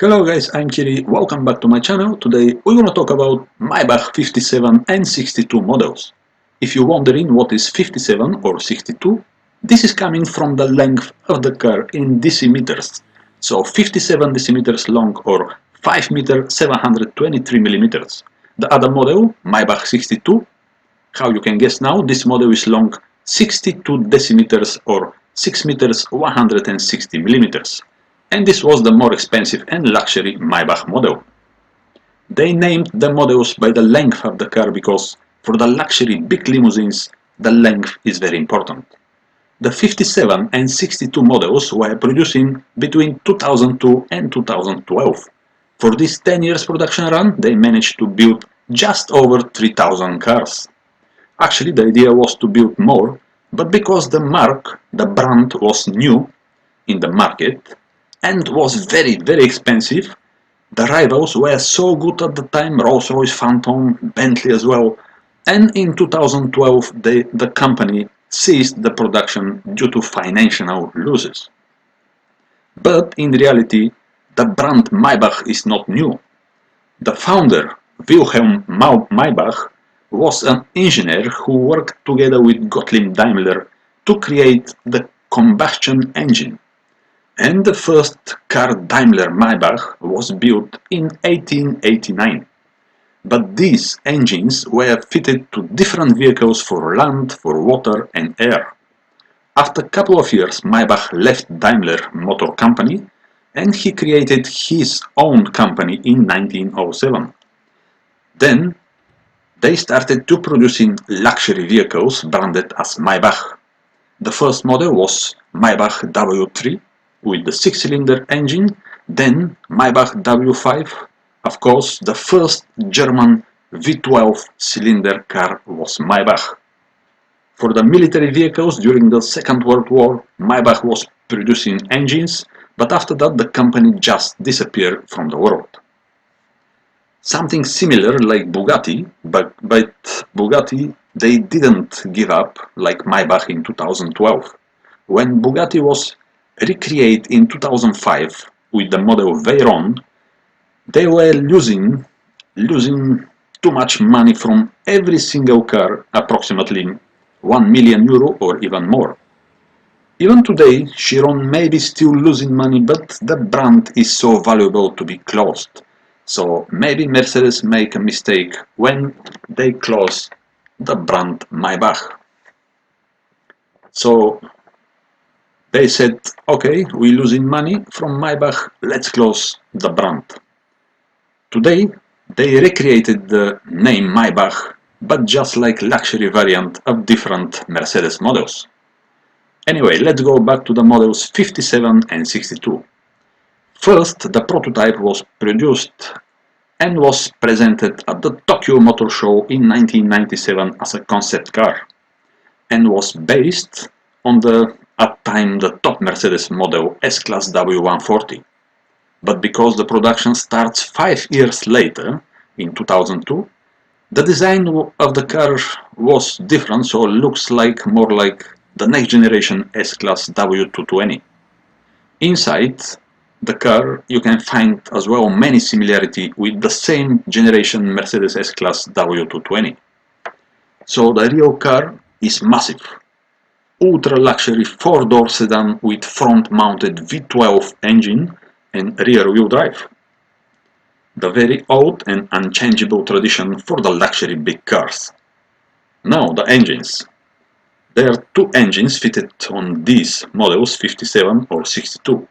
Hello guys, I'm Kiri, welcome back to my channel. Today we're gonna talk about Maybach 57 and 62 models. If you're wondering what is 57 or 62, this is coming from the length of the car in decimeters. So 57 decimeters long or 5 meter 723 millimeters. The other model, Maybach 62, how you can guess now, this model is long 62 decimeters or 6 meters 160 millimeters. And this was the more expensive and luxury Maybach model. They named the models by the length of the car because for the luxury big limousines, the length is very important. The 57 and 62 models were producing between 2002 and 2012. For this 10 years production run, they managed to build just over 3000 cars. Actually, the idea was to build more, but because the brand was new in the market and was very expensive, the rivals were so good at the time, Rolls-Royce Phantom, Bentley as well, and in 2012 the company ceased the production due to financial losses. But in reality, the brand Maybach is not new. The founder, Wilhelm Maybach, was an engineer who worked together with Gottlieb Daimler to create the combustion engine. And the first car Daimler Maybach was built in 1889. But these engines were fitted to different vehicles for land, for water and air. After a couple of years, Maybach left Daimler Motor Company and he created his own company in 1907. Then they started to producing luxury vehicles branded as Maybach. The first model was Maybach W3 with the 6-cylinder engine, then Maybach W5. Of course, the first German V12 cylinder car was Maybach. For the military vehicles during the Second World War, Maybach was producing engines, but after that the company just disappeared from the world. Something similar like Bugatti, but Bugatti they didn't give up like Maybach in 2012. When Bugatti was recreated in 2005 with the model Veyron, they were losing too much money from every single car, approximately 1 million euro or even more. Even today, Chiron may be still losing money, but the brand is so valuable to be closed. So maybe Mercedes make a mistake when they close the brand Maybach. So they said, okay, we're losing money from Maybach, let's close the brand. Today, they recreated the name Maybach, but just like luxury variant of different Mercedes models. Anyway, let's go back to the models 57 and 62. First, the prototype was produced and was presented at the Tokyo Motor Show in 1997 as a concept car and was based on at time the top Mercedes model S-Class W140. But because the production starts 5 years later, in 2002, the design of the car was different, so it looks like more like the next generation S-Class W220. Inside the car you can find as well many similarity with the same generation Mercedes S-Class W220. So the real car is massive, ultra luxury 4-door sedan with front mounted V12 engine and rear wheel drive. The very old and unchangeable tradition for the luxury big cars. Now the engines. There are two engines fitted on these models 57 or 62.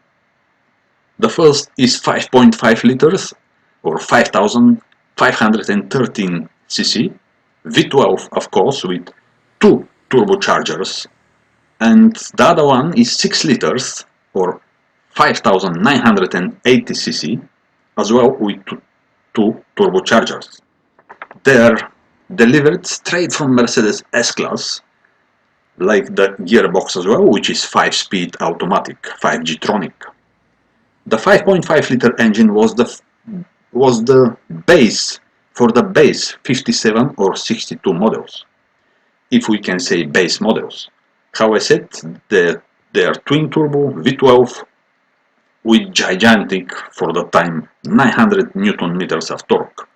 The first is 5.5 liters or 5513 cc, V12 of course with two turbochargers, and the other one is 6 liters or 5980 cc as well with two turbochargers. They are delivered straight from Mercedes S-Class, like the gearbox as well, which is 5-speed automatic, 5G-tronic. The 5.5 liter engine was the base for the base 57 or 62 models, if we can say base models. How I said, they are twin turbo V12 with gigantic, for the time, 900 Newton meters of torque.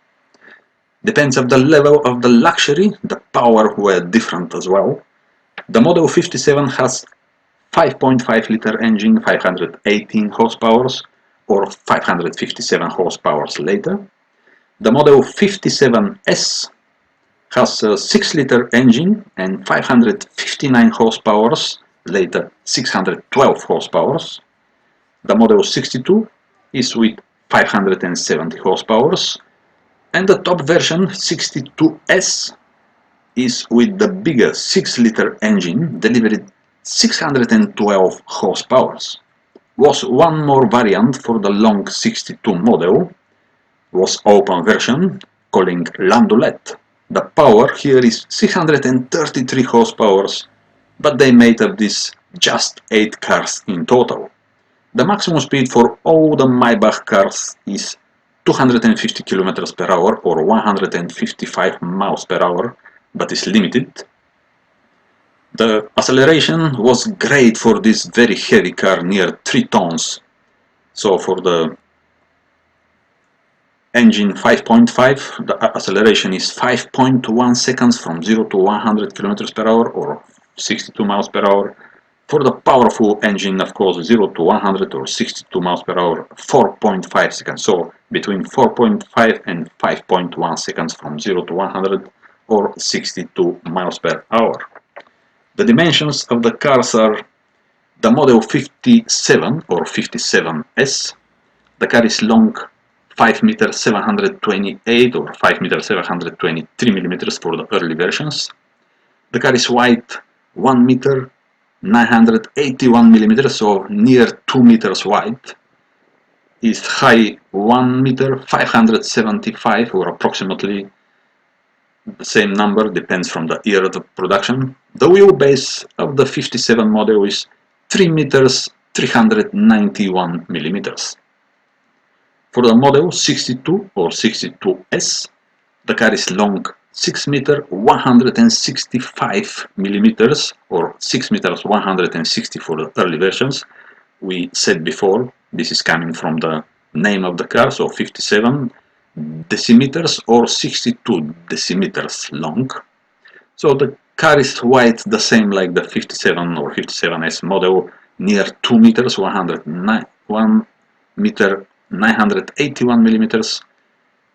Depends on the level of the luxury, the power were different as well. The Model 57 has 5.5 liter engine, 518 horsepower, or 557 horsepower later. The Model 57S has a 6 liter engine and 559 horsepower, later 612 horsepower. The Model 62 is with 570 horsepower, and the top version 62S is with the bigger 6 liter engine, delivered 612 horsepower. Was one more variant for the long 62 model, was open version, calling Landaulet. The power here is 633 horsepower, but they made of this just 8 cars in total. The maximum speed for all the Maybach cars is 250 km per hour or 155 miles per hour, but is limited. The acceleration was great for this very heavy car, near 3 tons. So for the engine 5.5, the acceleration is 5.1 seconds from 0 to 100 km per hour or 62 miles per hour. For the powerful engine, of course, 0 to 100 or 62 miles per hour, 4.5 seconds. So between 4.5 and 5.1 seconds from 0 to 100 or 62 miles per hour. The dimensions of the cars are the Model 57 or 57S. The car is long 5 meter 728 or 5 meter 723 millimeters for the early versions. The car is wide 1 meter 981 millimeters, so near 2 meters wide. Is high 1 meter 575 or approximately the same number, depends from the year of the production. The wheelbase of the 57 model is 3 meters 391 millimeters. For the Model 62 or 62S, the car is long 6 meter 165 millimeters or 6 meters 160 for the early versions. We said before, this is coming from the name of the car, so 57 decimeters or 62 decimeters long. So the car is wide the same like the 57 or 57S model, near 2 meters 1 meter 981 millimeters.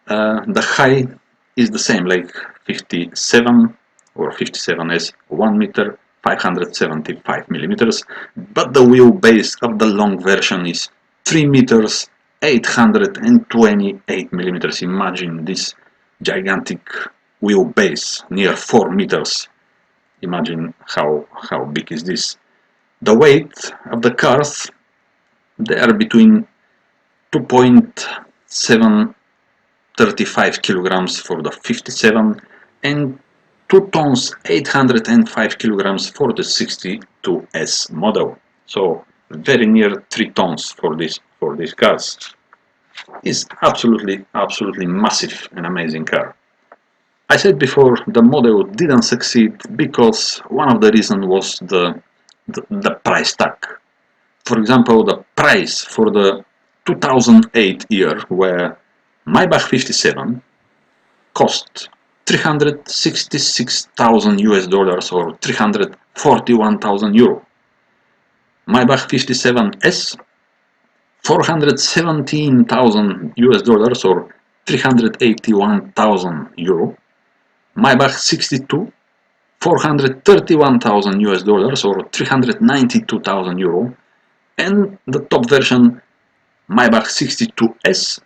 The height is the same like 57 or 57S, 1 meter 575 millimeters, but the wheelbase of the long version is 3 meters 828 millimeters. Imagine this gigantic wheelbase, near 4 meters. Imagine how big is this. The weight of the cars, they are between 2.735 kilograms for the 57 and 2 tons 805 kilograms for the 62S model. So very near 3 tons for these cars. It's absolutely massive and amazing car. I said before the model didn't succeed because one of the reasons was the price tag. For example, the price for the 2008 year, where Maybach 57 cost 366,000 US dollars or 341,000 euro. Maybach 57S 417,000 US dollars or 381,000 euro. Maybach 62 431,000 US dollars or 392,000 euro. And the top version Maybach 62S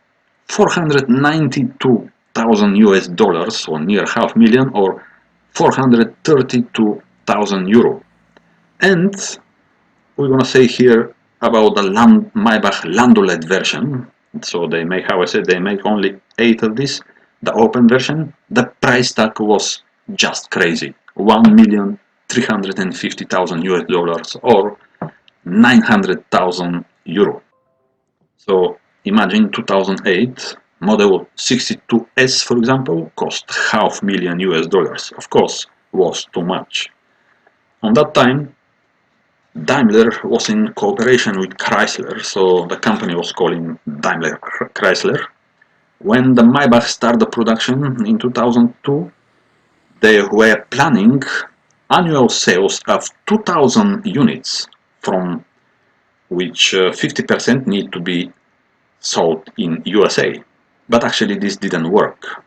492,000 US dollars or near half million or 432,000 euro. And we're gonna say here about the Maybach Landaulet version. So they make, how I said, they make only 8 of this. The open version, the price tag was just crazy. 1,350,000 US dollars or 900,000 euro. So imagine 2008 model 62S, for example, cost $500,000 US. Of course, was too much. On that time, Daimler was in cooperation with Chrysler, so the company was calling Daimler Chrysler. When the Maybach started production in 2002, they were planning annual sales of 2000 units, from which 50% need to be sold in USA. But actually this didn't work.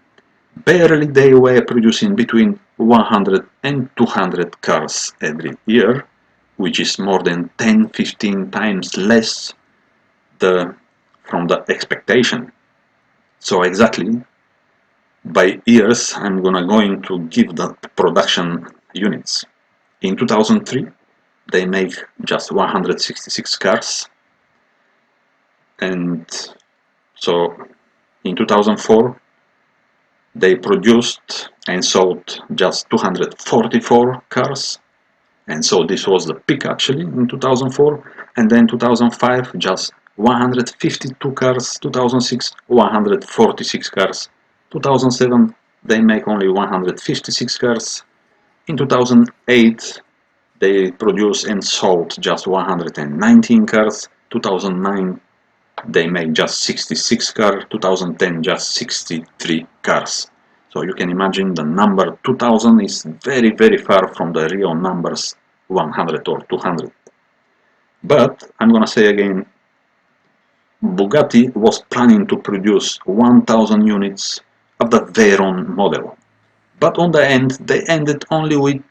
Barely they were producing between 100 and 200 cars every year, which is more than 10-15 times less from the expectation. So exactly by years I'm going to give the production units. In 2003 they make just 166 cars, and so in 2004 they produced and sold just 244 cars, and so this was the peak actually in 2004. And then 2005 just 152 cars, 2006 146 cars, 2007 they make only 156 cars, in 2008 they produced and sold just 119 cars, 2009 they make just 66 cars, 2010 just 63 cars. So you can imagine the number 2000 is very far from the real numbers 100 or 200. But I'm gonna say again, Bugatti was planning to produce 1000 units of the Veyron model. But on the end, they ended only with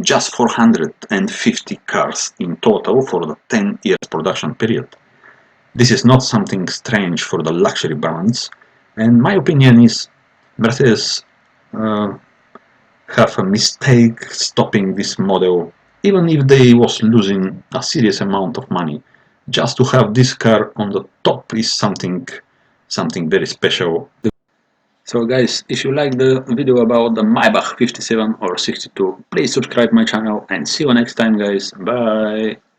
just 450 cars in total for the 10 years production period. This is not something strange for the luxury brands, and my opinion is Mercedes uh, have a mistake stopping this model, even if they was losing a serious amount of money. Just to have this car on the top is something very special. So guys, if you like the video about the Maybach 57 or 62, please subscribe my channel and see you next time guys. Bye!